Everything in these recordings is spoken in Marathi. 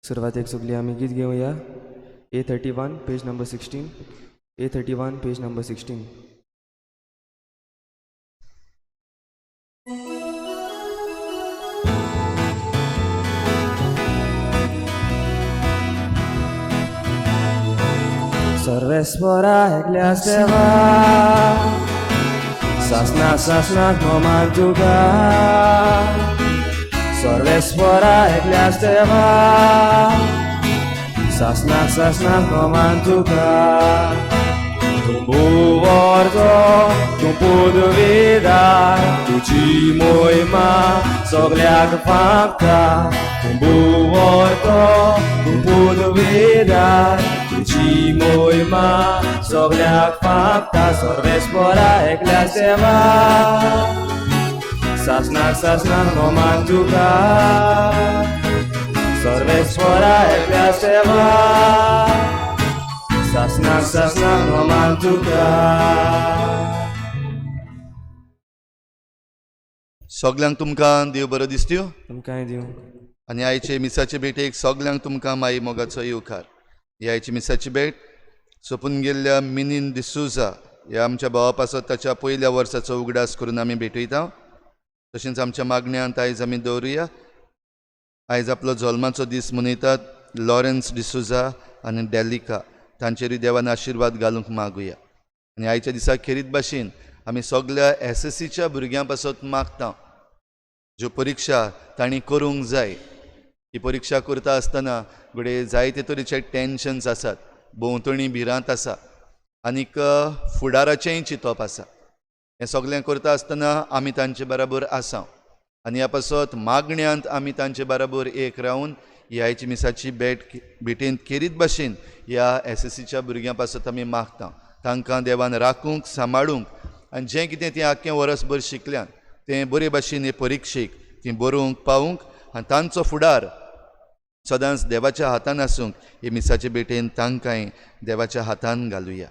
सुरवातेक सगळी आमी गीत घेवया. A31 page number 16. A31 page number 16. सर्वेस्परा एकल्यास देवा, सासनाक सासनाक मोमान तुका. सर्वेस्परा एकल्यास देवा, सासनाक सासनाक मोमान तुका. Tubuwarto, tumpuduvidar, tuci moima, sogliak fakta. Tubuwarto, tumpuduvidar, tuci moima, sogliak fakta. Sorvespora eklaseva, sasnak moman tuka. Sorvespora eklaseva, sasnak moman tuka. सगल्यांक तुमकां देव बरो दिसत्यो तुमकांय दिवं. आनी आयचे मिसाचे भेटेक सगल्यांक तुमकां माई मोगाचो येवकार. ही आयची मिसाची भेट सोंपून गेल्ल्या मिनीन डिसूजा ह्या आमच्या भावा पासत ताच्या पयल्या वर्साचो उगडास करून आमी भेटयता. तशेंच आमच्या मागण्यांत आयज आमी दवरुया. आयज आपलो जल्माचो दीस मनयतात लॉरेन्स डिसूजा आनी डेलिका. तांचेरूय देवान आशिर्वाद घालूंक मागुया. आनी आयच्या दिसा खेरीत भाशेन आमी सगल्या SSCच्या भुरग्यां पासत मागता ज्यो परीक्षा तांणी करूंक जाय. ही परीक्षा करता आसतना घडये जायते तरेचे टेन्शन्स आसात, भोंवतणी भिरांत आसा, आनीक फुडाराचेंय चिंतप आसा. हें सगळें करता आसतना आमी तांचे बराबर आसा आनी ह्या पासत मागण्यांत आमी तांचे बराबर एक रावन ह्या आयची मिसाची भेटेंत खेरीत भाशेन ह्या SSCच्या भुरग्यां पासत आमी मागता. तांकां देवान राखूंक सांबाळूंक आनी जें कितें तीं आख्खें वर्सभर शिकल्यान तें बरे भाशेन हे परिक्षेक तीं बरोवंक पावूंक आनी तांचो फुडार सदांच देवाच्या हातान आसूंक हे मिसाचे भेटेन तांकांय देवाच्या हातान घालुया.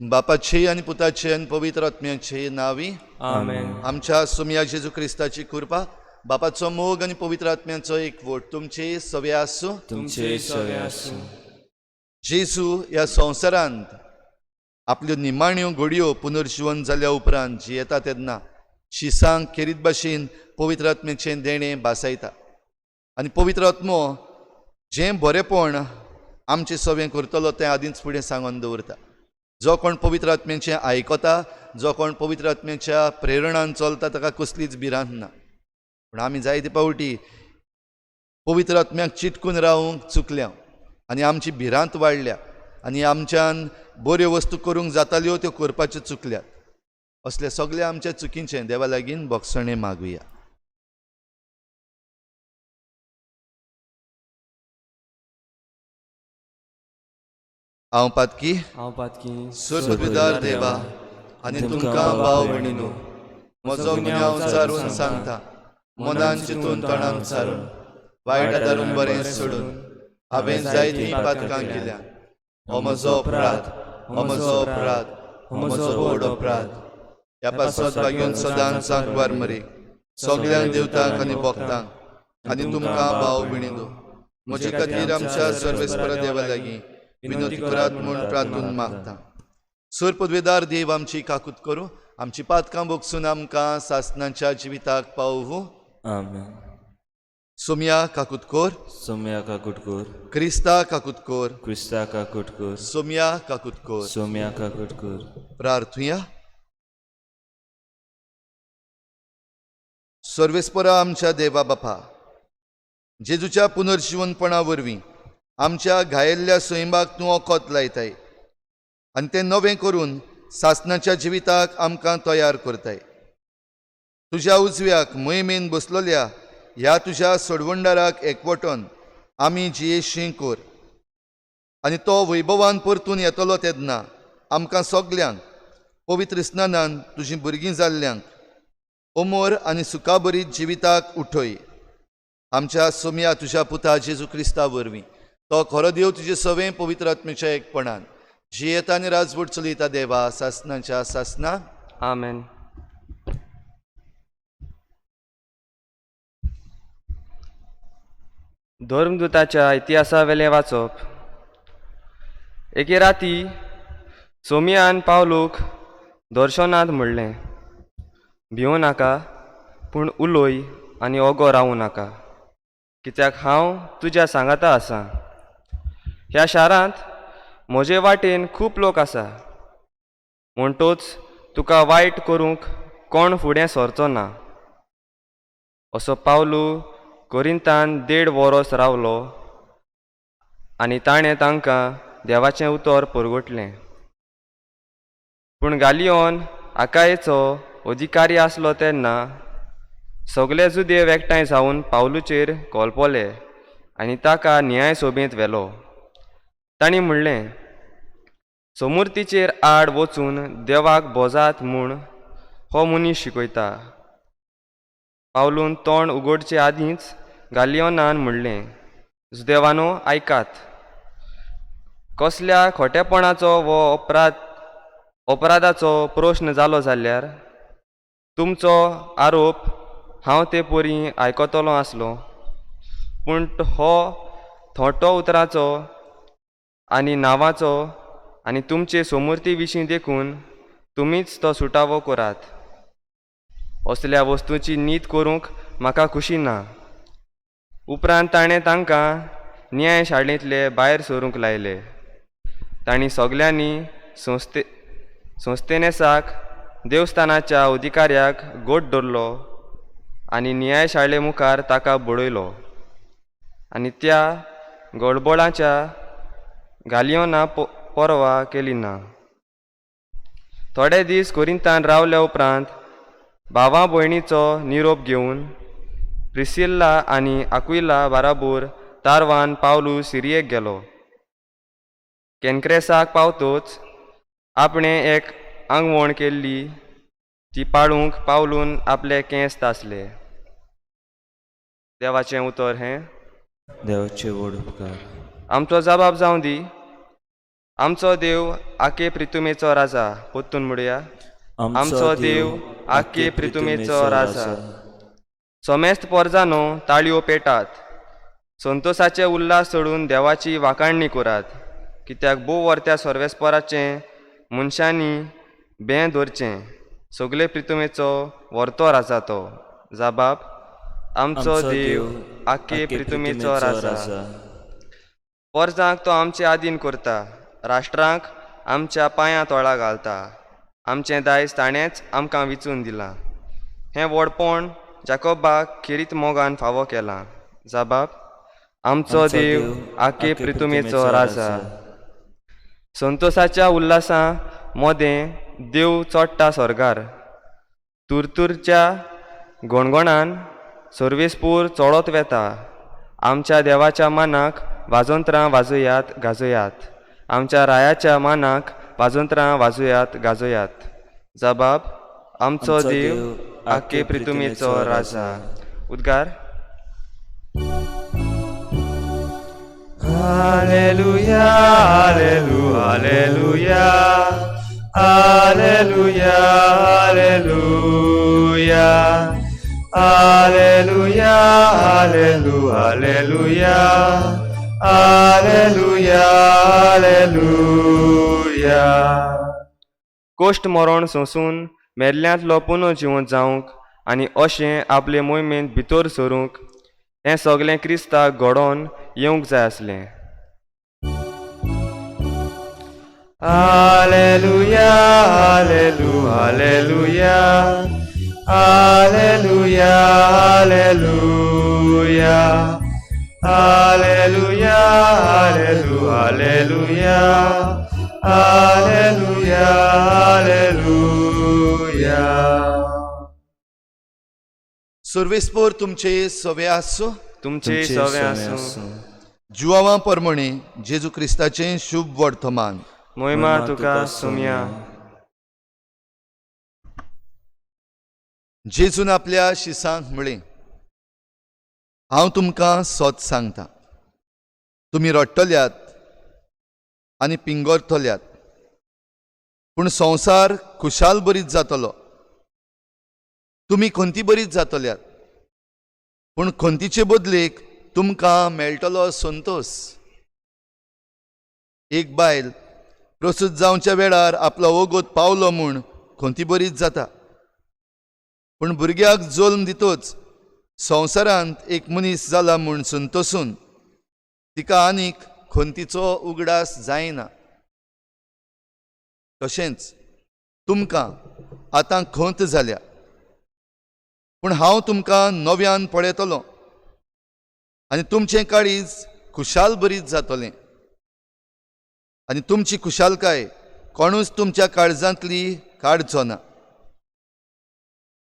बापाचे आनी पुताचे आनी पवित्र आत्म्याचे नांवी आमेन. आमच्या सोम्या जेजू क्रिस्ताची कृपा, बापाचो मोग आनी पवित्र आत्म्याचो एकवट तुमचे सवे आसूं. तुमचे सवे आसूं. जेजू ह्या संवसारांत आपल्यो निमाण्यो घडयो पुनर्जीवन जाल्या उपरांत जी येता तेन्ना शिसांक खेरीत भाशेन पवित्र आत्म्याचें देणें भासायता. आनी पवित्र आत्मो जें बरेपण आमचें सवें करतलो तें आदींच फुडें सांगून दवरता. जो कोण पवित्र आत्म्याचें आयकता, जो कोण पवित्र आत्म्याच्या प्रेरणान चलता ताका कसलीच भिरांत ना. पूण आमी जायते पावटी पवित्र आत्म्याक चिटकून रावूंक चुकल्या आनी आमची भिरांत वाडल्या आनी आमच्यान बऱ्यो वस्तू करूंक जाताल्यो त्यो करपाच्यो चुकल्यात. असले सगळे आमच्या चुकींचें देवा लागीं बोगसणें मागुया. हांव पातकी सुरपदार देवा आनी तुमकां भाव भयणीनो, म्हजो गुन्यांव चारून सांगता, मनान चिंतून तोंडान चारून वायट धरून बरें सोडून हांवें जायतीं पातकां केल्यां. हो म्हजो अपराध, हो म्हजो अपराध, हो म्हजो व्हड अपराध. ह्या पासत भाग्यून सदांच सांकवार मरे सगळ्यांक देवतांक आनी भक्तांक आनी तुमकां भाव भयणीनो, म्हजे खातीर आमच्या सर्वेस्परा देवा लागीं विनोदी करात म्हूण प्रार्थून मागता. सूर पदवेदार देव आमची काकूत करूं, आमची पातकां भोगसून आमकां सासणाच्या जिविताक पावूं. आमेन. सोम्या काकूतकोर, सोम्या काकुटकोर, क्रिस्ता काकूतकोर, क्रिस्ता काकुटकोर, सोम्या काकूतकोर. सोम्या काकुटकोर. प्रार्थुया. सर्वेस्परा आमच्या देवा बापा, जेजूच्या पुनर्जीवनपणा वरवीं आमच्या घायल्ल्या सैमाक तूं ओकोत लायताय आनी तें नवें करून सासणाच्या जिविताक आमकां तयार करताय. तुज्या उजव्याक मोहिमेन बसलोल्या ह्या तुज्या सोडवंडाराक एकवटोन आमी जियेशी कोर आनी तो वैभवान परतून येतलो तेन्ना आमकां सगल्यांक पवित्र स्नानान तुजीं भुरगीं जाल्ल्यांक अमोर आनी सुखाबरीत जिविताक उठय. आमच्या सोम्या तुज्या पुता जेजू क्रिस्ता वरवीं तो खरो देव तुजे सवें पवित्र आत्म्याच्या एकपणान जियेता आनी राजवट चलयता देवा सासणाच्या सासणाक. आमेन. धर्मदुताच्या इतिहासावेलें वाचप. एके राती सोमियान पावलूक दर्शनांत म्हणलें, भिवूं नाका, पूण उलय आनी ओगो रावूं नाका, कित्याक हांव तुज्या सांगाता आसां. ह्या शारांत म्हजे वाटेन खूब लोक आसा, म्हणटूच तुका वायट करूंक कोण फुडें सरचो ना. असो पावलू कोरिंतान 1.5 वरोस रावलो आनी ताणें तांकां देवाचें उतर परगटलें. पूण गालियोन आकायेचो अधिकारी आसलो तेन्ना सगळे जुदेव एकठांय जावन पावलूचेर कोलपोले आनी ताका न्याय सोबेंत व्हेलो. तांणी म्हणलें, समूर्तीचेर आड वचून देवाक बोजात म्हूण हो मनीस शिकयता. पावलून तोंड उगडचे आदींच गालियोनान म्हणलें, जुदेवानो आयकात. कसल्या खोटेपणाचो वो अपराधाचो प्रश्न जालो जाल्यार तुमचो आरोप हांव ते परी आयकतलो आसलो, पूण हो थोटो उतराचो आनी नांवाचो आनी तुमचे समूर्ती विशीं देखून तुमीच तो सुटावो करात. असल्या वस्तूंची नीत करूंक म्हाका खुशी ना. उपरांत ताणें तांकां न्याय शाळेंतले भायर सरूंक लायले. तांणी सगल्यांनी संस्थेनेसाक देवस्थानाच्या अधिकाऱ्याक गोट धरलो आनी न्यायशाळे मुखार ताका बडयलो. आनी त्या गडबडाच्या गालियोना परवा केली ना. थोडे दीस कोरिंतान रावल्या उपरांत भावां भयणीचो निरोप घेवन प्रिसिल्ला आनी आक्विला बाराबोर तारवान पावलू सिरियेक गेलो. केन्क्रेसाक पावतोच आपणें एक आंगवण केल्ली ती पाळूंक पावलून आपले केंस तासले. देवाचें उतर हें. देवाचे व्हड उपकार. आमचो जबाब जावं दी. आमचो देव आखे प्रितुमेचो राजा. पोत्तून म्हणुया, आमचो देव आखे प्रितुमेचो राजा. सोमेस्त पोरजानो ताळयो पेटात. संतोसाचे उल्हास सोडून देवाची वाखाणणी करात, कित्याक भोव वर्त्या सर्वेस्पराचें मनशांनी बें धरचें. सगळे प्रितुमेचो व्हरतो राजा तो. जबाब, आमचो देव आखे प्रितुमेचो राजा. पोरजांक तो आमचे आदीन करता, राष्ट्रांक आमच्या पांयां तोळा घालता. आमचें दायज ताणेंच आमकां विचून दिलां. हें व्हडपण जाकोबाक खेरीत मोगान फावो केलां. जबाब, आमचो देव आखे प्रितुमेचो राजा. संतोसाच्या उल्हासा मोदें देव चोडटा स्वर्गार. तुरतुरच्या गोणगोणान सर्वेस्पूर चोडोत वेता. आमच्या देवाच्या मानाक वाजोंत्रां वाजोयात गाजोयात. आमच्या रायाच्या मानाक वाजोंत्रां वाजोयात गाजोयात. जबाब, आमचो देव आखे प्रितुमेचो राजा. उद्गार. Hallelujah, hallelujah, hallelujah, hallelujah, hallelujah, hallelujah, hallelujah, hallelujah, hallelujah. Cost मरण सोंसून मेल्ल्यांतलो पुनर्जिवंत जावंक आनी अशें आपले मोहिमेंत भितर सरूंक हें सगलें क्रिस्ताक घडोवन येवंक जाय आसलें. Hallelujah, hallelujah, hallelujah, hallelujah, hallelujah, hallelujah, hallelujah, hallelujah, hallelujah. सर्वेस्पर तुमचे सवे आसो. तुमचे सवे आसूं. जुवावां परमणे जेजू क्रिस्ताचें शुभ वर्तमान. मोहिमा तुका सुम्या. जेजून आपल्या शिसांक म्हळें, हांव तुमकां सोत सांगता, तुमी रडटल्यात आनी पिंगोरतल्यात, पूण संवसार खुशाल बरीत जातलो. तुमी खंती बरीत जातल्यात, पूण खंतीचे बदलेक तुमकां मेळटलो संतोष. एक बायल प्रसूत जावच्या वेळार आपलो ओगोत पावलो म्हूण खोंती बरीच जाता, पूण भुरग्याक जल्म दितोच संवसारांत एक मनीस जाला म्हूण संतोसून तिका आनीक खोंतीचो उगडास जायना. तशेंच तुमकां आतां खोंत जाल्या, पूण हांव तुमकां नव्यान पळयतलों आनी तुमचें काळीज खुशाल बरीत जातलें, आनी तुमची खुशालकाय कोणूच तुमच्या काळजांतली काडचो ना.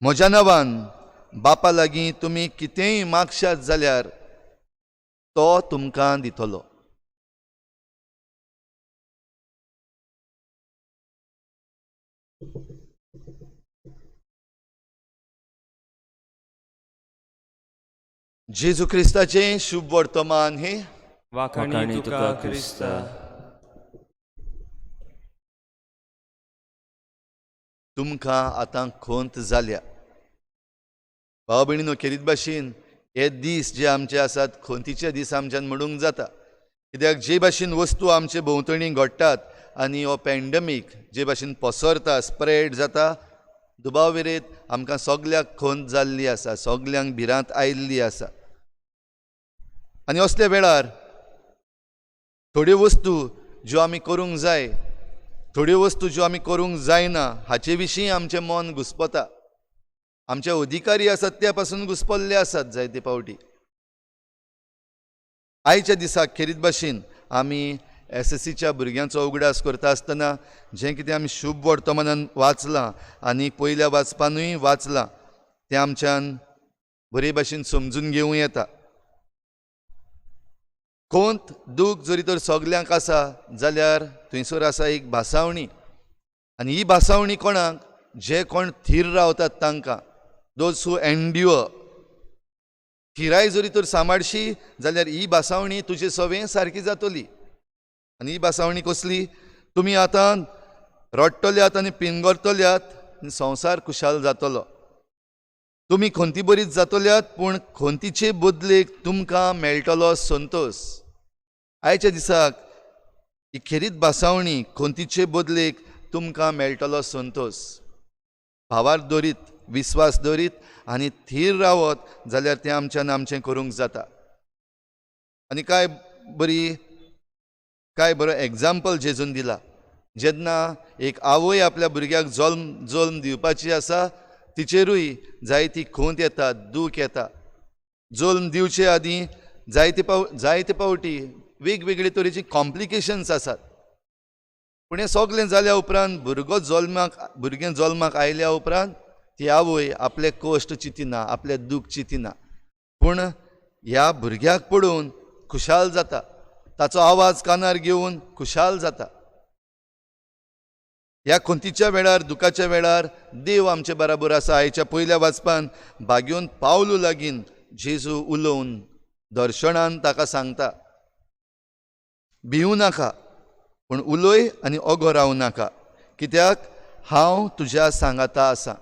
म्हज्या नांवान बापा लागीं तुमी कितेंय मागशात जाल्यार तो तुमकां दितलो. जेजू क्रिस्ताचें शुभ वर्तमान हे वाखाणी तुका क्रिस्ता. तुमकां आतां खोंत जाल्या. भाव भयणीनो, खेरीत भाशेन हे दीस जे आमचे आसात खोंतीचे दीस आमच्यान म्हणूंक जाता, कित्याक जे भाशेन वस्तू आमचे भोंवतणी घडटात आनी हो पॅन्डमीक जे भाशेन पसरता, स्प्रेड जाता, दुबाव वेरेत आमकां सगल्यांक खोंत जाल्ली आसा, सगल्यांक भिरांत आयिल्ली आसा. आनी असल्या वेळार थोड्यो वस्तू ज्यो आमी करूंक जाय, थोड्यो वस्तू ज्यो आमी करूंक जायना हाचे विशीं आमचें मन घुस्पता. आमचे अधिकारी आसात त्या पासून घुस्पल्ले आसात जायते फावटी. आयच्या दिसाक खेरीत भाशेन आमी SSCच्या भुरग्यांचो उगडास करता आसतना जें कितें आमी शुभ वर्तमानान वाचलां आनी पयल्या वाचपानूय वाचलां तें आमच्यान बरे भाशेन समजून घेवं येता. खोंत दूख जरी तर सगल्यांक आसा जाल्यार थंयसर आसा एक भासावणी, आनी ही भासावणी कोणाक? जे कोण थीर रावतात तांकां, दोज हू एन्ड्युअर. थिराय जरी तर सांबाळशी जाल्यार ही भासावणी तुजे सवें सारकी जातली. आनी ही भासावणी कसली? तुमी आतां रडटल्यात आनी पिंगरतल्यात आनी संवसार खुशाल जातलो. तुमी खोंती बरीच जातल्यात, पूण खोंतीचे बदलेक तुमकां मेळटलो संतोष. आयच्या दिसाक ही खेरीत भासावणी खोंतीचे बदलेक तुमकां मेळटलो संतोष. भावार दवरीत, विस्वास दवरीत आनी थीर रावत जाल्यार तें आमच्यान आमचें करूंक जाता. आनी काय बरो एग्जाम्पल जेजून दिला. जेन्ना एक आवय आपल्या भुरग्याक जल्म दिवपाची आसा, तिचेरूय जायती खोंत येता, दूख येता. जल्म दिवचे आदीं जायते फावटी वेगवेगळे तरेची कॉम्प्लिकेशन्स आसात. पूण हें सगलें जाल्या उपरांत भुरगें जल्माक आयल्या उपरांत ती आवय आपले कश्ट चिंतिना, आपले दूख चिंतिना, पूण ह्या भुरग्याक पळोवन खुशाल जाता, ताचो आवाज कानार घेवन खुशाल जाता. ह्या खोंतीच्या वेळार, दुखाच्या वेळार देव आमचे बराबर आसा. आयच्या पयल्या वाचपान बागेवन पावलू लागीं जेजू उलोवन दर्शनान ताका सांगता, भिवू नाका, पूण उलय आनी ओगो रावं नाका, कित्याक हांव तुज्या सांगाता आसा.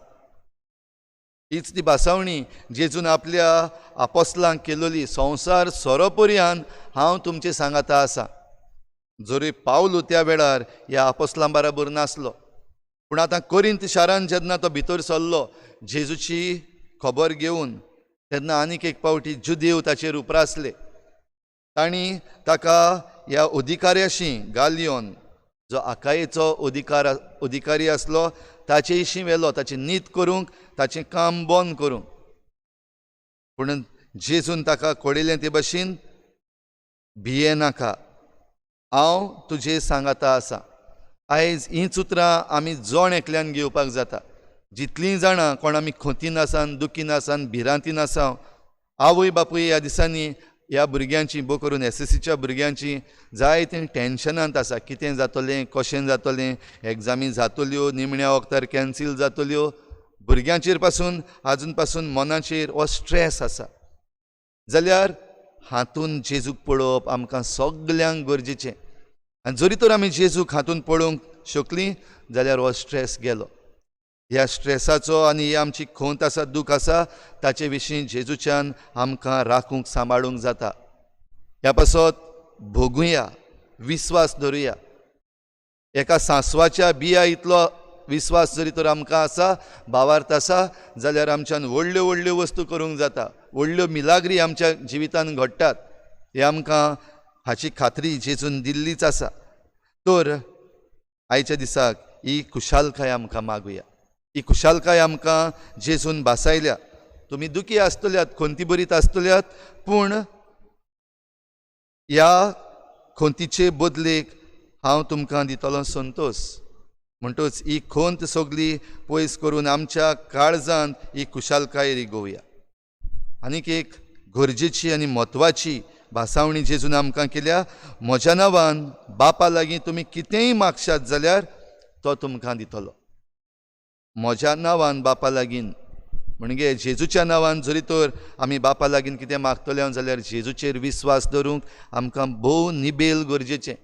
हीच ती भासावणी जेजून आपल्या आपोस्लांक केलोली. संवसार सोरोपर्यंत हांव तुमचे सांगाता आसा. जरी पावलो त्या वेळार ह्या आपोस्लां बराबर नासलो, पूण आतां कोरिंथ शारांत जेन्ना तो भितर सरलो जेजूची खबर घेवन, तेन्ना आनीक एक फावटी जुदेव ताचेर उप्रासले. तांणी ताका ह्या अधिकाऱ्याशी गालियोन, जो आकायेचो अधिकारी आसलो, ताचे इशीं व्हेलो, ताची नीत करूंक, ताचें काम बंद करूंक. पूण जेजून ताका कळयलें ते भाशेन, भिये नाका, हांव तुजे सांगाता आसा. आयज हींच उतरां आमी जोण एकल्यान घेवपाक जाता. जितलीं जाणां कोण आमी खोंतीन आसान, दुखीन आसान, भिरांतीन आसा, आवय बापूय ह्या दिसांनी ह्या भुरग्यांची, बो करून SSCच्या भुरग्यांची जायतीं टॅन्शनांत आसा. कितें जातलें, कशें जातलें, एग्जामी जातल्यो, निमण्या वखदार कॅन्सील जातल्यो. भुरग्यांचेर पासून आजून पासून मनाचेर हो स्ट्रेस आसा. जाल्यार हातून जेजूक पळोवप आमकां सगल्यांक गरजेचें. आनी जरी तर आमी जेजूक हातून पळोवंक शकलीं जाल्यार हो स्ट्रेस गेलो. ह्या स्ट्रेसाचो आनी ही आमची खोंत आसा, दूख आसा, ताचे विशीं जेजूच्यान आमकां राखूंक सांबाळूंक जाता. ह्या पासत भोगुया, विस्वास धरुया. एका सांसवाच्या बिया इतलो विस्वास जरी तर आमकां आसा, भावार्थ आसा, जाल्यार आमच्यान व्हडल्यो व्हडल्यो वस्तू करूंक जाता. व्हडल्यो मिलाग्री आमच्या जिवितान घडटात. हे आमकां हाची खात्री जेजून दिल्लीच आसा. तर आयच्या दिसाक ही खुशालकाय आमकां मागुया. ही खुशालकाय आमकां जेजून भासायल्या. तुमी दुखी आसतल्यात, खोंती भरीत आसतल्यात, पूण ह्या खोंतीचे बदलेक हांव तुमकां दितलो संतोष. म्हणटच ही खोंत सगळी पयस करून आमच्या काळजांत ही खुशालकाय रिगोवया. आनीक एक गरजेची आनी म्हत्वाची भासावणी जेजून आमकां केल्या. म्हज्या नांवान बापा लागीं तुमी कितेंय मागशात जाल्यार तो तुमकां दितलो. म्हज्या नांवान बापा लागीं म्हणजे जेजूच्या नांवान जरी तर आमी बापा लागीं कितें मागतले जाल्यार जेजूचेर विस्वास धरूंक आमकां भोव निबेल गरजेचें.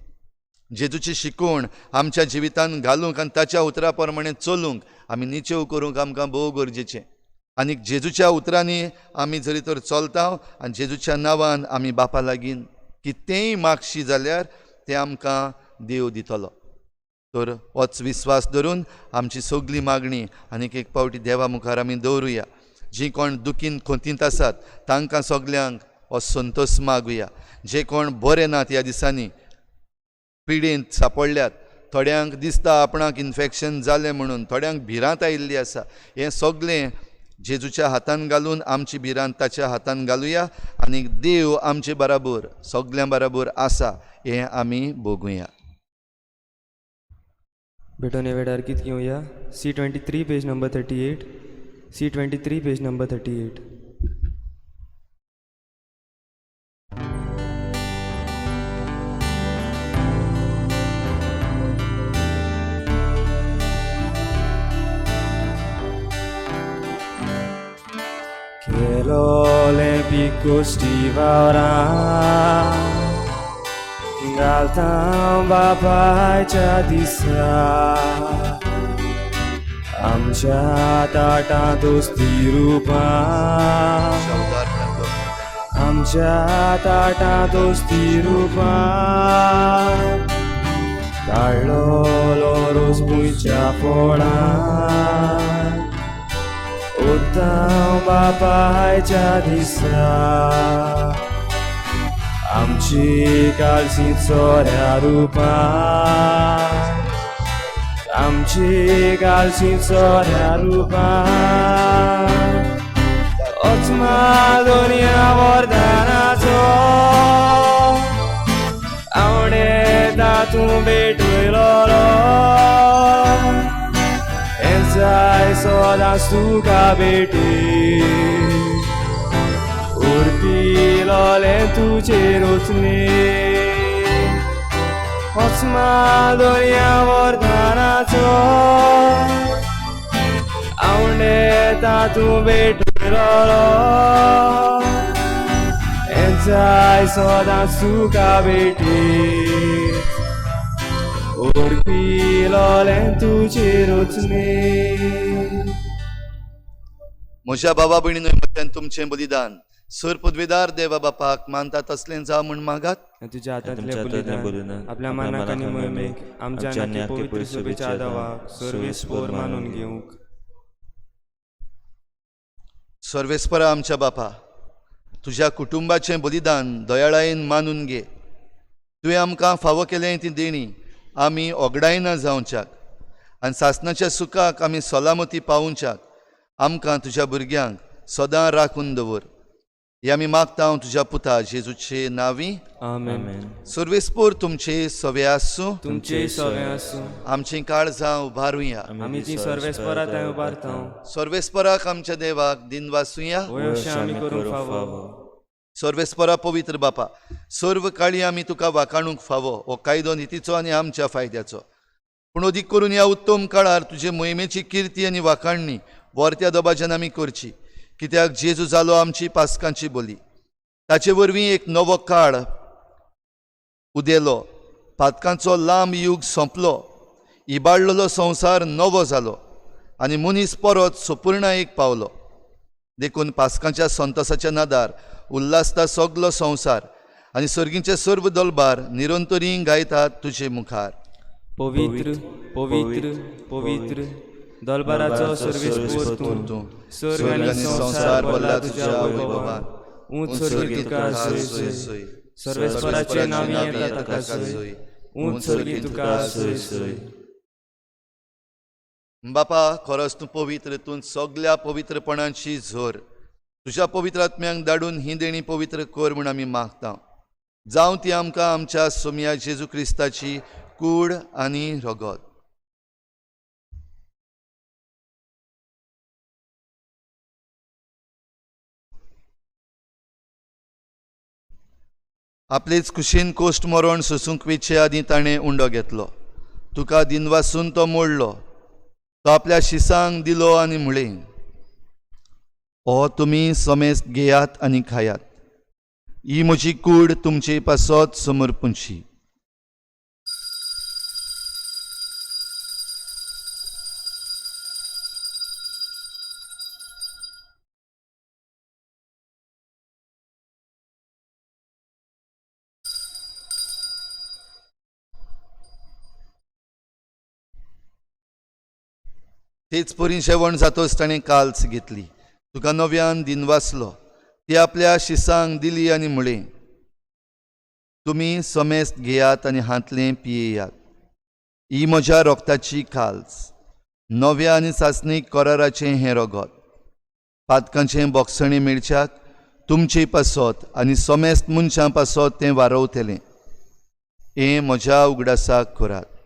जेजूची शिकवण आमच्या जिवितान घालूंक आनी ताच्या उतरा प्रमाणे चलूंक आमी निचेव करूंक आमकां भोव गरजेचें. आनीक जेजूच्या उतरांनी आमी जरी तर चलता आनी जेजूच्या नांवान आमी बापा लागीं कितेंय मागशी जाल्यार तें आमकां देव दितलो. तर होच विस्वास धरून आमची सगळी मागणी आनीक एक पावटी देवा मुखार आमी दवरुया. जीं कोण दुखीन खोंतींत आसात तांकां सगल्यांक हो संतोष मागुया. जे कोण बरे नात ह्या दिसांनी, पिडेंत सांपडल्यात, थोड्यांक दिसता आपणाक इन्फेक्शन जालें म्हणून, थोड्यांक भिरांत आयिल्ली आसा, हें सगळें जेजूच्या हातान घालून आमची भिरांत ताच्या हातान घालुया. आनी देव आमचे बराबर सगळ्यां बराबर आसा हें आमी भोगुया. भेटोन हे वेळार कित घेवया. C23 page number 38. C23 page number 38. Che l'Olimpico stiva ora घालता बापायच्या दिसा आमच्या ताटा दोस्ती रूपा आमच्या ताटा दोस्ती रूपा काढलो रोज भुंयच्या फोडा उत्तम बापायच्या दिसा आमची काळजी चोऱ्या रूपा आमची काळजी चोऱ्या रूपा ओचमा दोनिया वरदानाचो आवडे तातूं भेटयलो जाय सदांच तुका भेटी उरपी लोले तुजेरूच न्ही ओचमा दोनिया वरदानाचो आवडे तातूं भेटयलो जाय सदांच तुका भेटी म्हज्या बाबा भयणीनो, म्हज्यान तुमचें बलिदान सर पदवीदार देवा बापाक मानता तसलें जावं म्हूण मागात. तुझ्या हातांतलें बलिदान आपल्या मानाक आनी मोहिमेक आमच्या नाकी पवित्र सभेच्या आदावाक सर्वेस्पर मानून घेवंक. सर्वेस्परा आमच्या बापा, तुज्या कुटुंबाचें बलिदान दयाळायेन मानून घे. तुवें आमकां फावो केलें ती देणी आमी ओगडायना जावच्याक आनी सासणाच्या सुखाक आमी सलामती पावोवच्याक आमकां तुज्या भुरग्यांक सदां राखून दवर. हे आमी मागता तुज्या पुता जेजूचे नांवी. आमेन. सर्वेस्पर तुमचे सवे आसूं. तुमचे सवे आसूं. आमची काळजां उबारुया. आमी ती सर्वेस्परा थंय उबारता. सर्वेस्पराक आमच्या देवाक दिन वाचुया. अशें आमी करूंक फावो. सर्वेस्परा पवित्र बापा, सर्व काळी आमी तुका वाखाणूंक फावो हो कायदो नितीचो आनी आमच्या फायद्याचो. पूण अदीक करून ह्या उत्तम काळार तुजे मोहिमेची किर्ती आनी वाखाणणी वर्त्या दबाज्यान आमी करची, कित्याक जेजू जालो आमची पासकांची बली. ताचे वरवीं एक नवो काळ उदेलो, पातकांचो लांब युग सोंपलो, इबाडलेलो संवसार नवो जालो आनी मनीस परत सोपुर्णायेक पावलो. देखून पास्कांच्या संतोसाच्या नादार उल्हासता सगलो संवसार आनी सर्गींचे सर्व दलबार निरंतरी गायतात तुजे मुखार. पवित्र पवित्र पवित्र दलबाराचो सर्वेस्पोर तूं, स्वर्ग आनी संसार भरला तुज्या वैभवान. उंच सर्गी तुका सय सय, सर्वेस्पराचे नांव येता ताका सय, उंच सर्गी तुका सय सय. बापा, खरोच तूं पवित्र, तूं सगळ्या पवित्रपणाची झर. तुज्या पवित्र आत्म्यांक धाडून ही देणी पवित्र कर म्हूण आमी मागता. जावं ती आमकां आमच्या सोम्या जेजू क्रिस्ताची कूड आनी रगत. आपलेच कुशीन कोश्ट मरण सोसूंक वेचे आदीं ताणें उंडो घेतलो. तुका दिनवासून तो मोडलो. तो आपल्या शिसांक दिलो आनी म्हळें, हो तुमी समेस्त घेयात आनी खायात. ही म्हजी कूड तुमचे पासत समर्पूंची. तेच परी जेवण जातोच ताणें काल्स घेतली. तुका नव्यान दिनवासलो. ती आपल्या शिसांक दिली आनी म्हळें, तुमी समेस्त घेयात आनी हातलें पियेयात. ही म्हज्या रोगताची काल्स, नव्या आनी सासणीक कराराचें हें रगत. पातकांचें बोगसणें मेळच्याक तुमचे पासत आनी समेस्त मनशां पासत तें वारवतलें. हें म्हज्या उगडासाक करात.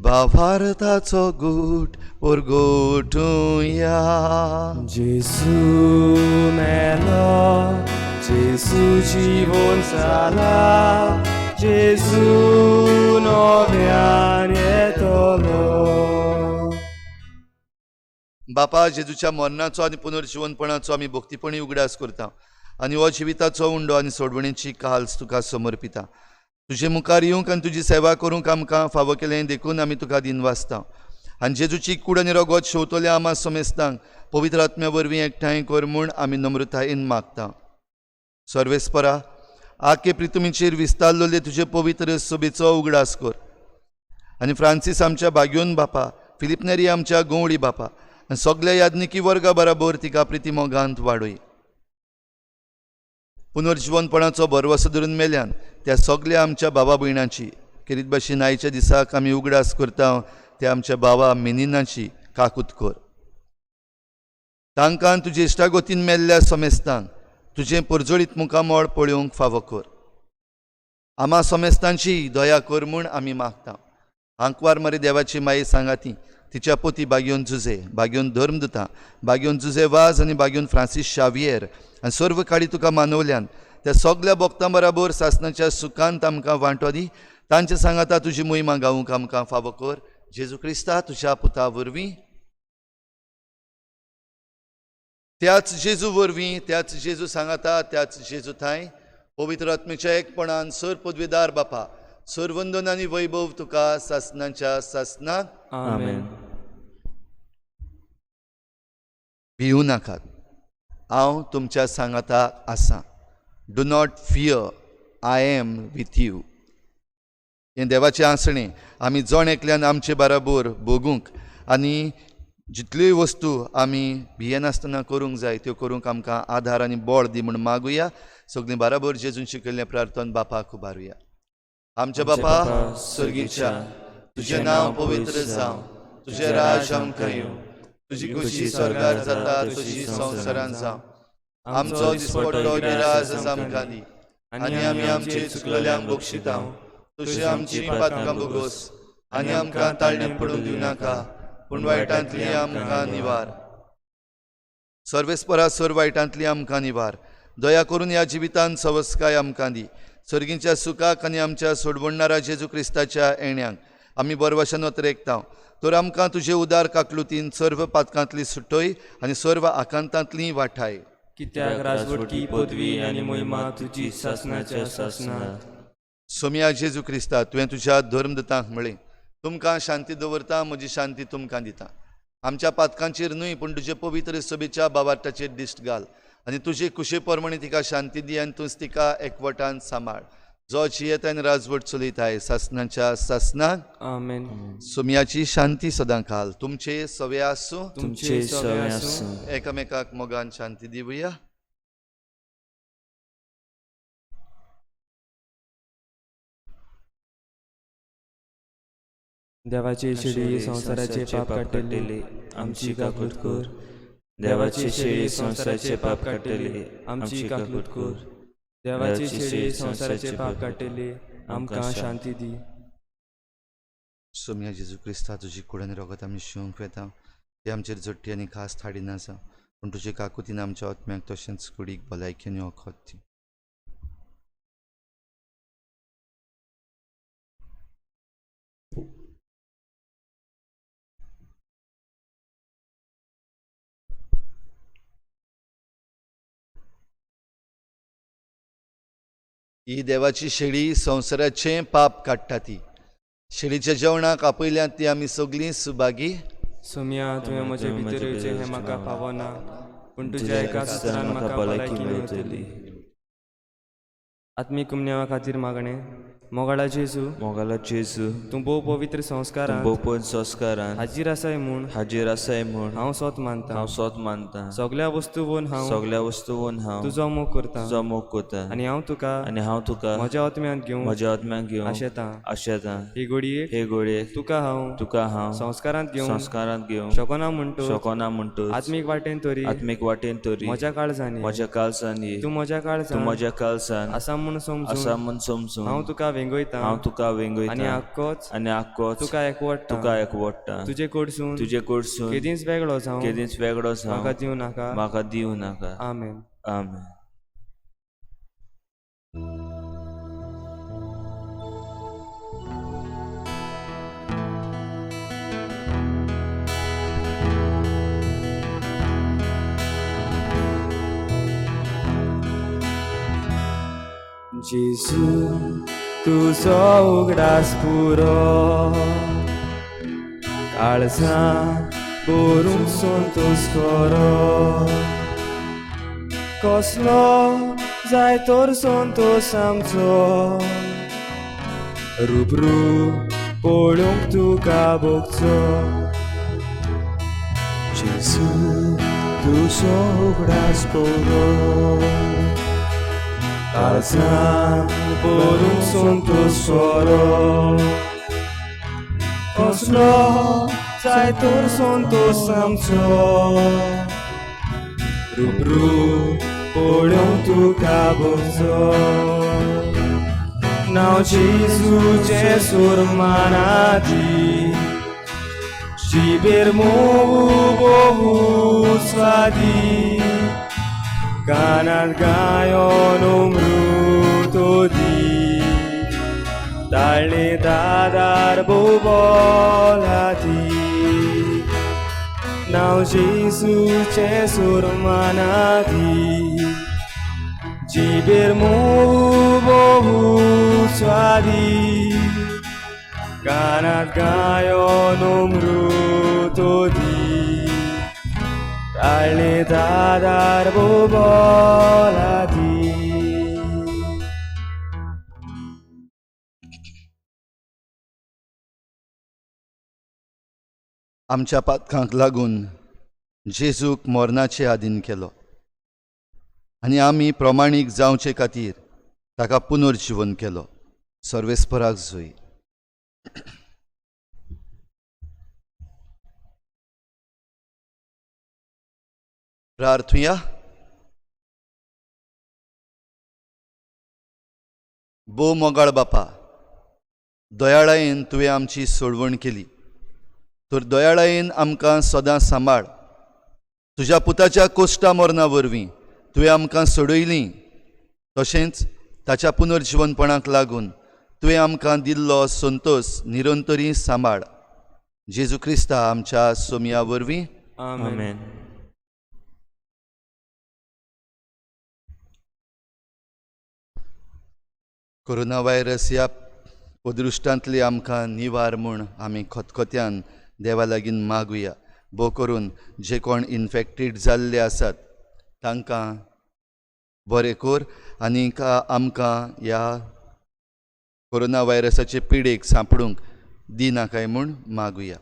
भावार्थाचो गूट परगोटुया. जेजू मेलो, जेजू जीवन जाला, जेजू नव्यान येतलो. बापा, जेजूच्या मरणाचो आनी पुनर्जीवनपणाचो आमी भक्तीपणी उगडास करता आनी हो जिविताचो उंडो आनी सोडवणेची काल्स तुका समर्पिता. तुजे मुखार येवंक आनी तुजी सेवा करूंक आमकां फावो केलें देखून आमी तुका दिनवासता. आनी जेजूची कूड आनी रगत शेवतल्या आमा समेस्तांक पवित्र आत्म्या वरवीं एकठांय कर म्हूण आमी नम्रतायेन मागता. सर्वेस्परा, आखे प्रितुमीचेर विस्तारलोले तुजे पवित्र सभेचो उगडास कर. आनी फ्रांसीस आमच्या बाग्योन बापा, फिलिप नेरी आमच्या गवळी बापा आनी सगळ्या याज्ञिकी वर्गा बराबर तिका प्रिती मोगांत वाडय. पुनर्जीवनपणाचो भरवसो धरून मेल्यान त्या सगळ्या आमच्या भावा भयणांची, खेरीत भाशेन आयच्या दिसाक आमी उगडास करता त्या आमच्या भावा मिनिनाची काकूत कर. तांकां तुजे इश्टागोतीन मेल्ल्या समेस्तांक तुजें परजळीत मुखामळ पळोवंक फावो कर. आमा समेस्तांची दया कर म्हूण आमी मागता. आंकवार मरे देवाची माये सांगाती, तिच्या पोती बाग्योन जुजे, बाग्योन धर्मदुता, बाग्योन जुजे वाज आनी बाग्योन फ्रांसीस शावियर आनी सर्व काळी तुका मानवल्यान त्या सगळ्या भक्तां बराबर सासणाच्या सुखांत आमकां वांटो दी. तांचे सांगाता तुजी मोहिमा गावूंक आमकां फावो कर. जेजू क्रिस्ता तुज्या पुता वरवीं, त्याच जेजू वरवीं, त्याच जेजू सांगाता, त्याच जेजू थंय पवित्र आत्मेच्या एकपणान सर पदवीदार बापा, सर वंदन आनी वैभव तुका सासणाच्या सासणाक. आमेन. भिवू नाकात, हांव तुमच्या सांगाता आसां. Do not fear, I am with you. हें देवाचें आसणें आमी जण एकल्यान आमचे बराबर भोगूंक आनी जितल्योय वस्तू आमी भियेनासतना करूंक जाय त्यो करूंक आमकां आधार आनी बळ दी म्हूण मागुया. सगळीं बराबर जेजून शिकयल्लें प्रार्थन बापाक उबारुया. आमच्या बापा सर्गीच्या, तुजें नांव पवित्र जावं, तुजें राज आमकां येवं, तुजी खुशी स्वर्गार जाता तशी संवसारांत जावं. आमचो दिसपट्टो गिराज आमकां दी आनी आमी आमचे चुकलेल्यांक बक्षिता. तशी आमची पातकां बोगोस आनी आमकां ताळणें पडूंक दिवं नाका, पूण वायटांतली आमकां निवार. सर्वेस्परा सर वायटांतली आमकां निवार. दया करून ह्या जिवितांत सवस्काय आमकां दी. सर्गींच्या सुखाक आनी आमच्या सोडवणारा जेजू क्रिस्ताच्या येण्याक आमी बरवशान वतरेकता तर आमकां तुजे उदार काकलुतीन सर्व पातकांतली सुटोय आनी सर्व आकांतांतली वाठाय. कित्याक राजवटी पदवी आनी महिमा तुजी सासनाच्या सासनात. सोम्या जेजू क्रिस्ता तुवें तुज्या धर्मदतांक म्हळें, तुमकां शांती दवरता, म्हजी शांती तुमकां दिता. आमच्या पातकांचेर न्हय पूण तुजे पवित्र सभेच्या बाबार्टाचेर दिश्ट घाल आनी तुजे कुशे प्रमाणे तिका शांती दी आनी तूंच तिका एकवटान सांबाळ. जो जियेता आनी राजवट चलयताय सासनाच्या सासनाक. आमेन. सोम्याची शांती सदां घाल. तुमचे सवे आसूं. तुमचे सवे आसूं. एकामेकाक मोगान शांती दिवया. देवाची शेळी संसाराचे पाप काडटली आमची काकूट कर. देवाची शेळी संसाराचे पाप काडटली आमची काकूट कर. देवाची शेळी संसाराचे पाप काडटली आमकां शांती दी. सोम्या जेजू क्रिस्ता तुजी कुडन रगत आमी शिवंक वेता ती आमचेर जट्टी आनी खास थाडी नासा पूण तुजे काकुतीन आमच्या आत्म्याक तशेंच कुडीक भलायकेन वखद दी. ही देवाची शेळी संवसाराचें पाप काडटा ती. शेळीच्या जेवणाक आपयल्यांत ती आमी सगळीं सुभागी. सोम्या तुवें म्हजे भितर येवचें हें म्हाका फावना पूण तुज्या एकाच उतरान म्हाका भलायकी मेळटली. आत्मीक कुमन्या खातीर मागणें. मोगाळा जेजू, मोगाला जेजू, तूं भोव पवित्र संस्कारांत बोपन संस्कारान हाजीर आसाय म्हूण हाजीर आसाय म्हूण हांव स्वत मानतां. हांव स्वत मानतां. सगळ्या वस्तूंवन हांव सगळ्या वस्तूंवन हांव तुजो मोग करतां तुजो मोग करतां आनी हांव तुका म्हज्या आत्म्यांत घेवन म्हज्या आत्म्याक घेवन आशेतां. आशेतां. ही घडयेक हे घडयेक तुका हांव संस्कारांत घेवन शकना म्हणटो शकना म्हणटो आत्मीक वाटेन तरी आत्मीक वाटेन तरी म्हज्या काळजांनी म्हज्या काळजांनी तूं म्हज्या तूं काळजांत म्हज्या काळजान आसा म्हूण आसा समजून म्हूण समजून हांव तुका वेंगयतां हांव तुका आनी वेंगयतां आख्खोच आनी आख्खोच तुका एकवडटा. तुका एकवडटा. तुजे कडसून तुजे कडसून केदींच वेगळो जावं केदींच वेगळो म्हाका जावं दिवं नाका. म्हाका दिवं नाका. आमेन. आमेन. जेजू तुजो उगडास पुरो काळजां भरून संतोष करो. कसलो जाय तर संतोष आमचो रुबरू पळोवंक तुका भोगचो. जेजू तुजो उगडास पुरो काळजां भरून संतोष करो. कसलो जाय तर संतोष आमचो रुबरू पळोवंक तुका भोगचो. नांव जेजूचें सूर मानादी शिबेर मोव बोहू स्वादी कानात गायोन अमृतो दी ताळणे दादार बोला दी. नांव जेजूचें सूर मानादी जिबेर मोव बोहू स्वादी कानात गायोन अमृतो दी ताळणे दादार बोला दी. आमच्या पातकांक लागून जेजूक मरणाचे आधीन केलो आनी आमी प्रमाणीक जावचे खातीर ताका पुनर्जीवन केलो. सर्वेस्पराक जोय. प्रार्थुया. बो मोगाळ बापा, दयाळायेन तुवें आमची सोडवण केली तर दयाळायेन आमकां सदां सांबाळ. तुज्या पुताच्या कोश्टा मरणा वरवीं तुवें आमकां सोडयलीं तशेंच ताच्या पुनर्जीवनपणाक लागून तुवें आमकां दिल्लो संतोष निरंतरी सांबाळ. जेजू क्रिस्ता आमच्या सोमया वरवीं आमेन. कोरोना व्हायरस ह्या अदृश्टांतली आमकां निवार म्हूण आमी खतखत्यान देवा लागीं मागुया. भोव करून जे कोण इन्फेक्टेड जाल्ले आसात तांकां बरें कर आनीक आमकां ह्या कोरोना व्हायरसाचे पिडेक सांपडूंक दिनाकाय म्हूण मागुया.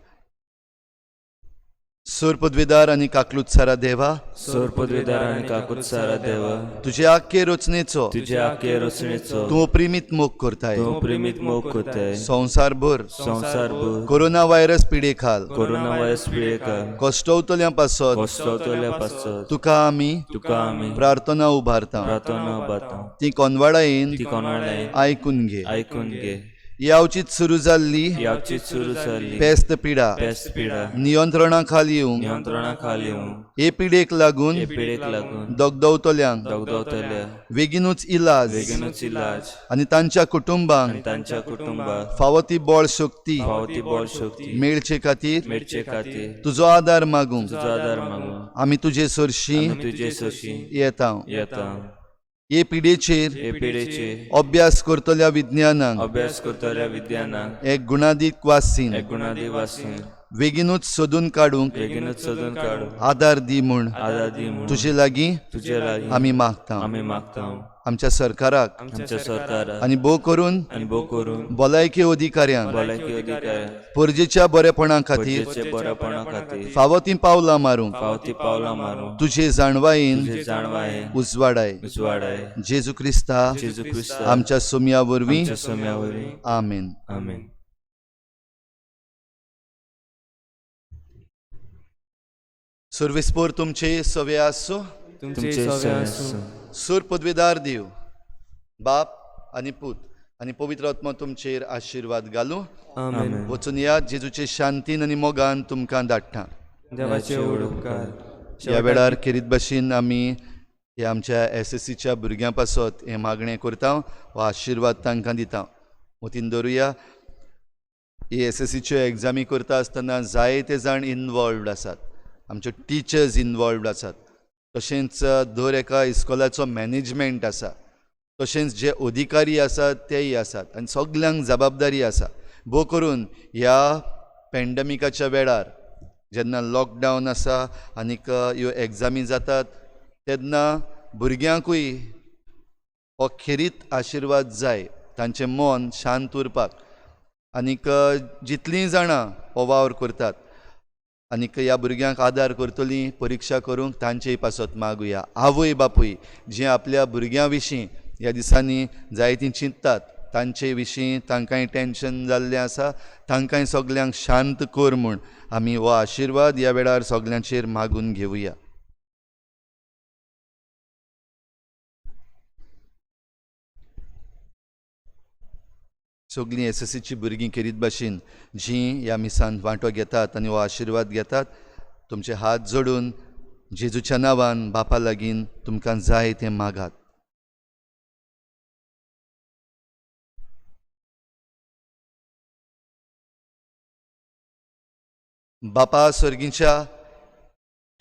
सोर पदवीदार आनी काकलुत्सारा देवा, सोर पदवीदार आनी काकुत्सारा देवा, तुजे आख्खे रचनेचो तुझे आखे रचनेचो तूं प्रेमीत मोग करताय. तूं प्रेमीत मोग करताय. संवसारभर संवसारभर कोरोना व्हायरस पिडे खाल कोरोना व्हायरस पिडेका कश्टवतल्या पासत कश्टवतल्या पासत तुका आमी प्रार्थना उबारता. प्रार्थना बाता ती कोनवाडायेन ती कोणालाय आयकून घे. ऐकून घे. यावचीत सुरू जाल्ली याची सुरू जाल्ली पेस्त पिडा पेस्ट पिडा नियंत्रणा खाली येवंक नियंत्रणा खाली हे पिडेक लागून पिडेक लागून दगदवतल्यांक दगदवतल्या बेगीनूच इलाज बेगीनूच इलाज आनी तांच्या कुटुंबांक आनी तांच्या कुटुंबाक फावो ती बळ शक्ती फावती बळ शक्ती मेळचे खातीर मेळचे खातीर तुजो आदार मागूंक तुजो आदार मागून आमी तुजे सरशी आमी तुजे सशी येता. येता. हे पिडेचेर हे पिडेचे अभ्यास करतल्या विज्ञानांक अभ्यास करतल्या विद्यानाक एक गुणादीक वासीन एक गुणादिवासी बेगीनूच सोदून काडूंक बेगीनूच सोदून काडू आदार दी म्हूण आदार दी म्हणून तुजे लागीं तुजे लागीं आमी मागता. आमी मागता. आमच्या सरकाराक आमच्या सरकाराक आनी भोव करून आनी भोव करून भलायकी अधिकाऱ्यांक भलायकी अधिकाऱ्यांक परजेच्या बरेपणा खातीर पजेचे बरेपणा खातीर फावो ती पावलां मारूंक फावती पावलां मारूं तुजे जाणवायेन तुजे जाणवाये उजवाडाय. उजवाडाय. जेजू क्रिस्ता जेजू क्रिस्त आमच्या सोमया वरवीं आमच्या सोम्यावरी. आमेन. आमेन. सर्वेस्पोर तुमचे सवे आसो. तुमचे सवे आसूं. सूर पदवीदार देव बाप आनी पूत आनी पवित्र आत्मा तुमचेर आशिर्वाद घालूं. आमेन. वचून या जेजूचे शांतीन आनी मोगान तुमकां धाडटा. देवाचे उपकार. ह्या वेळार खेरीत भाशेन आमी हे आमच्या SSCच्या भुरग्यां पासत हें मागणें करता हो आशिर्वाद तांकां दिता. वतीन दवरुया. हे SSCच्यो एग्जामी करता आसतना जायते जाण इनवॉल्वड आसात. आमच्यो टिचर्स इनवॉल्वड आसात. तशेंच दर एका इस्कॉलाचो मॅनेजमेंट आसा. तशेंच जे अधिकारी आसात तेय आसात आनी सगल्यांक जबाबदारी आसा. भोव करून ह्या पॅन्डेमिकाच्या वेळार जेन्ना लॉकडावन आसा आनीक ह्यो एग्जामी जातात तेन्ना भुरग्यांकूय हो खेरीत आशिर्वाद जाय. तांचें मन शांत उरपाक आनीक जितलीं जाणां हो वावर करतात आनीक ह्या भुरग्यांक आदार करतलीं परिक्षा करूंक तांचेय पासत मागुया. आवय बापूय जे आपल्या भुरग्यां विशीं ह्या दिसांनी जायतीं चिंततात तांचे विशीं तांकांय टेन्शन जाल्लें आसा. तांकांय सगल्यांक शांत कर म्हूण आमी हो आशिर्वाद ह्या वेळार सगल्यांचेर मागून घेवया. सगलीं SSCची भुरगीं खेरीत भाशेन जीं ह्या मिसान वांटो घेतात आनी हो आशिर्वाद घेतात तुमचे हात जोडून जेजूच्या नांवान बापा लागीं तुमकां जाय तें मागात. बापा सर्गीच्या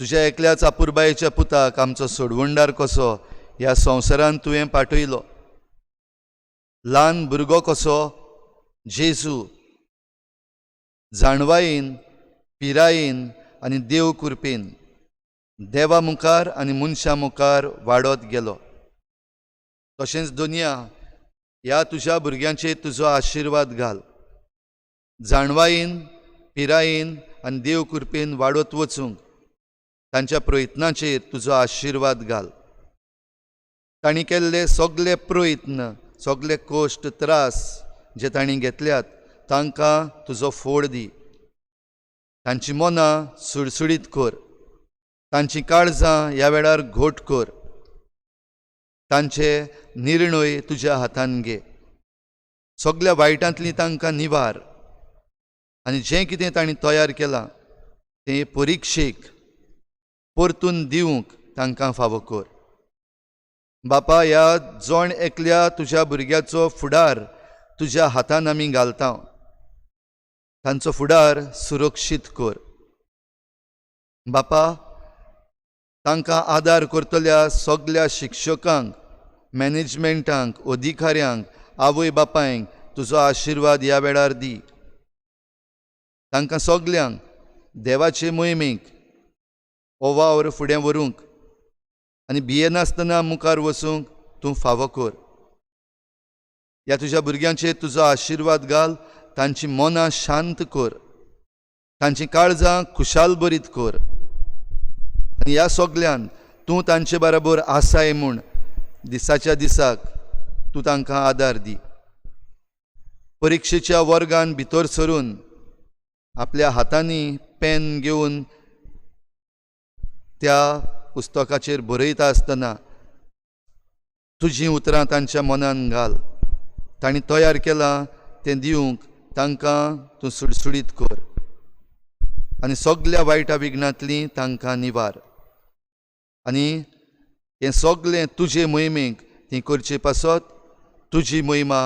तुज्या एकल्याच आपुरबायेच्या पुताक आमचो सोडवणदार कसो ह्या संवसारांत तुवें पाठयलो. ल्हान भुरगो कसो जेजू जाणवायेन पिरायेन आनी देव कृपेन देवा मुखार आनी मनशां मुखार वाडत गेलो. तशेंच दुनिया ह्या तुज्या भुरग्यांचेर तुजो आशिर्वाद घाल. जाणवायेन पिरायेन आनी देव कृपेन वाडत वचूंक तांच्या प्रयत्नांचेर तुजो आशिर्वाद घाल. तांणी केल्ले सगळे प्रयत्न सगळे कश्ट त्रास जे तांणी घेतल्यात तांकां तुजो फोड दी. तांची मनां सुडसुडीत कर. तांची काळजां ह्या वेळार घोट कर. तांचे निर्णय तुज्या हातान घे. सगळ्या वायटांतली तांकां निवार आनी जें कितें तांणी तयार केलां तें परिक्षेक परतून दिवंक तांकां फावो कर. बापा ह्या जोण एकल्या तुज्या भुरग्याचो फुडार तुज्या हातान आमी घालता, तांचो फुडार सुरक्षीत कर. बापा, तांकां आदार करतल्या सगल्या शिक्षकांक, मॅनेजमेंटांक, अधिकाऱ्यांक, आवय बापायंक तुजो आशिर्वाद ह्या वेळार दी. तांकां सगल्यांक देवाचे मोहिमेक हो वावर फुडें व्हरूंक आनी भियेनासतना मुखार वचूंक तूं फावो कर. ह्या तुज्या भुरग्यांचेर तुजो आशिर्वाद घाल, तांची मनां शांत कर, तांची काळजां खुशाल बरीत कर. आनी ह्या सगल्यान तूं तांचे बरोबर आसाय म्हूण दिसाच्या दिसाक तूं तांकां आदार दी. परिक्षेच्या वर्गान भितर सरून आपल्या हातांनी पेन घेवन त्या पुस्तकाचेर बरयता आसतना तुजीं उतरां तांच्या मनान घाल. तांणी तयार केलां तें दिवंक तांकां तूं सुडसुडीत कर आनी सगल्या वायटा विघ्नांतलीं तांकां निवार. आनी हें सगलें तुजे मोहिमेक तीं करचें पासत तुजी मोहिमा